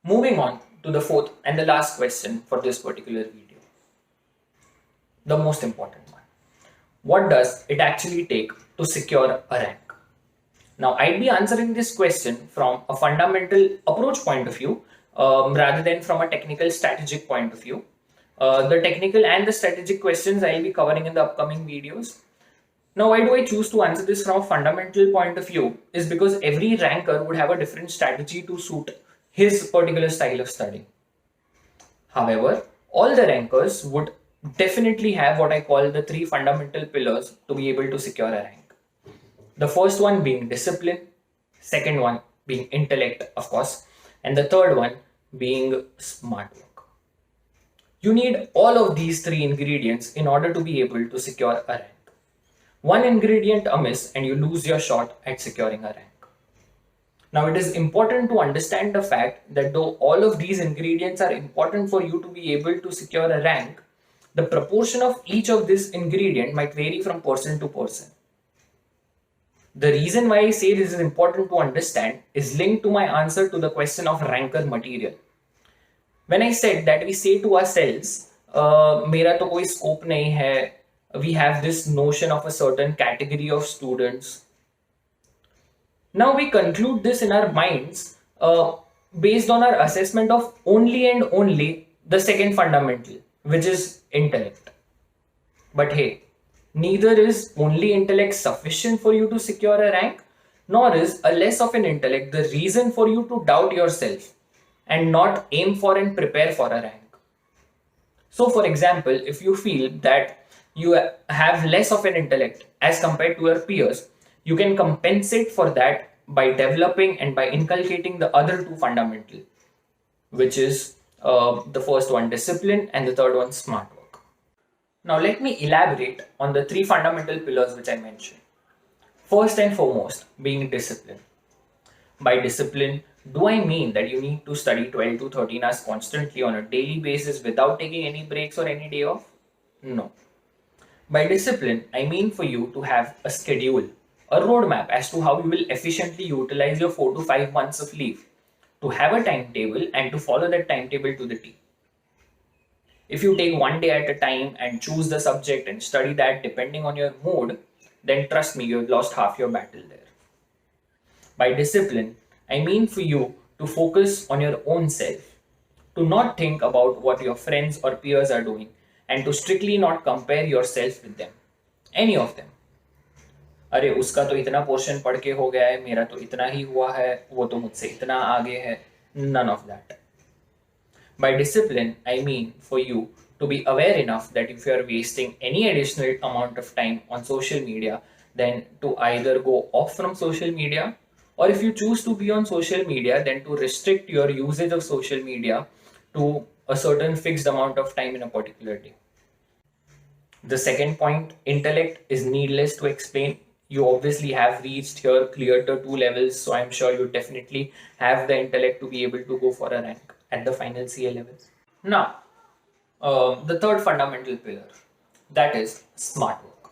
Moving on to the fourth and the last question for this particular video, the most important one. What does it actually take to secure a rank? Now, I'd be answering this question from a fundamental approach point of view rather than from a technical strategic point of view. The technical and the strategic questions I'll be covering in the upcoming videos. Now, why do I choose to answer this from a fundamental point of view? Is because every ranker would have a different strategy to suit his particular style of study. However, all the rankers would definitely have what I call the three fundamental pillars to be able to secure a rank. The first one being discipline, second one being intellect, of course, and the third one being smart work. You need all of these three ingredients in order to be able to secure a rank. One ingredient amiss and you lose your shot at securing a rank. Now, it is important to understand the fact that though all of these ingredients are important for you to be able to secure a rank, the proportion of each of this ingredient might vary from person to person. The reason why I say this is important to understand is linked to my answer to the question of ranker material. When I said that we say to ourselves, मेरा तो कोई scope नहीं है, we have this notion of a certain category of students. Now we conclude this in our minds based on our assessment of only and only the second fundamental, which is intellect. But hey, neither is only intellect sufficient for you to secure a rank, nor is a less of an intellect the reason for you to doubt yourself and not aim for and prepare for a rank. So, for example, if you feel that you have less of an intellect as compared to your peers, you can compensate for that by developing and by inculcating the other two fundamental, which is the first one discipline and the third one smart work. Now let me elaborate on the three fundamental pillars which I mentioned. First and foremost being discipline. By discipline, do I mean that you need to study 12 to 13 hours constantly on a daily basis without taking any breaks or any day off? No. By discipline, I mean for you to have a schedule, a roadmap as to how you will efficiently utilize your 4 to 5 months of leave, to have a timetable and to follow that timetable to the T. If you take one day at a time and choose the subject and study that depending on your mood, then trust me, you've lost half your battle there. By discipline, I mean for you to focus on your own self, to not think about what your friends or peers are doing, and to strictly not compare yourself with them, any of them. अरे उसका तो इतना portion पढ़ के हो गया है, मेरा तो इतना ही हुआ है, वो तो मुझसे इतना आगे है. None of that. By discipline, I mean for you to be aware enough that if you are wasting any additional amount of time on social media, then to either go off from social media, or if you choose to be on social media, then to restrict your usage of social media to a certain fixed amount of time in a particular day. The second point, intellect, is needless to explain. You obviously have reached here, cleared the two levels, so I'm sure you definitely have the intellect to be able to go for a rank at the final CA levels. Now, the third fundamental pillar, that is smart work.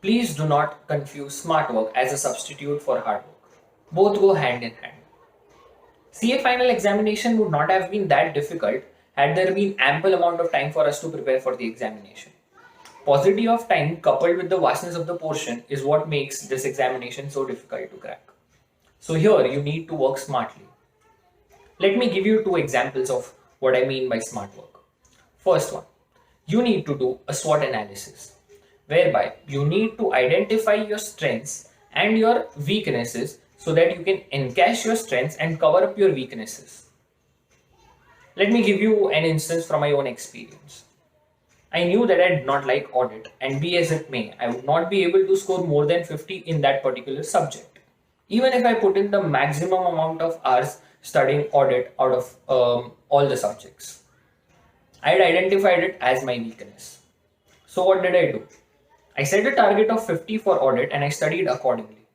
Please do not confuse smart work as a substitute for hard work. Both go hand in hand. CA final examination would not have been that difficult had there been ample amount of time for us to prepare for the examination. Paucity of time coupled with the vastness of the portion is what makes this examination so difficult to crack. So here you need to work smartly. Let me give you two examples of what I mean by smart work. First one, you need to do a SWOT analysis, whereby you need to identify your strengths and your weaknesses so that you can encash your strengths and cover up your weaknesses. Let me give you an instance from my own experience. I knew that I did not like audit, and be as it may, I would not be able to score more than 50 in that particular subject, even if I put in the maximum amount of hours studying audit out of all the subjects. I had identified it as my weakness. So what did I do? I set a target of 50 for audit and I studied accordingly.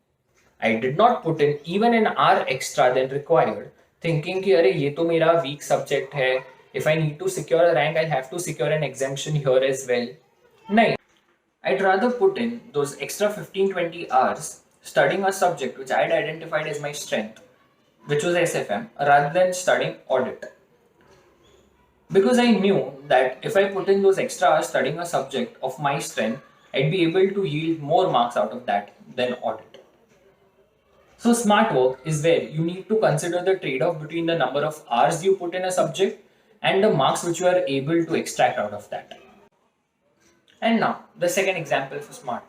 I did not put in even an hour extra than required, thinking कि अरे ये तो मेरा weak subject है. If I need to secure a rank, I'll have to secure an exemption here as well. No, I'd rather put in those extra 15-20 hours studying a subject which I had identified as my strength, which was SFM, rather than studying audit. Because I knew that if I put in those extra hours studying a subject of my strength, I'd be able to yield more marks out of that than audit. So, smart work is where you need to consider the trade off between the number of hours you put in a subject and the marks which you are able to extract out of that. And now, the second example for smart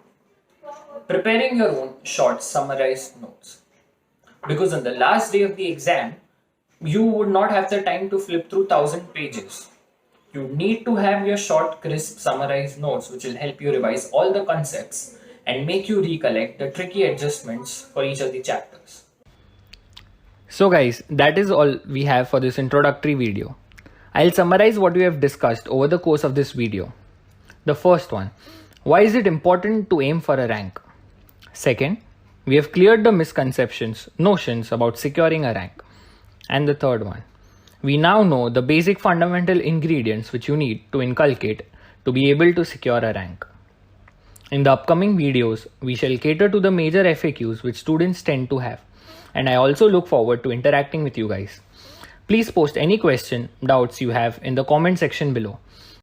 work: preparing your own short summarized notes. Because on the last day of the exam, you would not have the time to flip through 1,000 pages. You need to have your short, crisp, summarized notes which will help you revise all the concepts and make you recollect the tricky adjustments for each of the chapters. So guys, that is all we have for this introductory video. I'll summarize what we have discussed over the course of this video. The first one, why is it important to aim for a rank? Second, we have cleared the misconceptions, notions about securing a rank. And the third one, we now know the basic fundamental ingredients which you need to inculcate to be able to secure a rank. In the upcoming videos, we shall cater to the major FAQs which students tend to have, and I also look forward to interacting with you guys. Please post any question, doubts you have in the comment section below.